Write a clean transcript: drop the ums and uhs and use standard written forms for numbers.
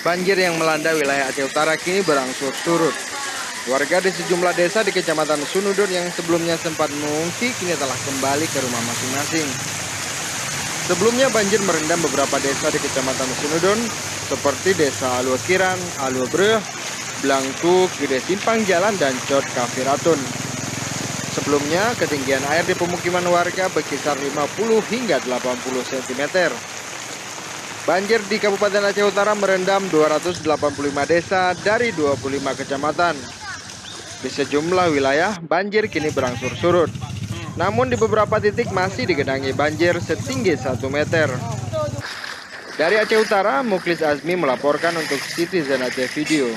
Banjir yang melanda wilayah Aceh Utara kini berangsur surut. Warga di sejumlah desa di Kecamatan Sunudon yang sebelumnya sempat mengungsi kini telah kembali ke rumah masing-masing. Sebelumnya banjir merendam beberapa desa di Kecamatan Sunudon seperti Desa Aluakiran, Aluabreh, Blangtu, Gede Simpang Jalan, dan Cot Kafiratun. Sebelumnya ketinggian air di pemukiman warga berkisar 50 hingga 80 cm. Banjir di Kabupaten Aceh Utara merendam 285 desa dari 25 kecamatan. Di sejumlah wilayah, banjir kini berangsur surut. Namun di beberapa titik masih digenangi banjir setinggi 1 meter. Dari Aceh Utara, Muklis Azmi melaporkan untuk Citizen Aceh Video.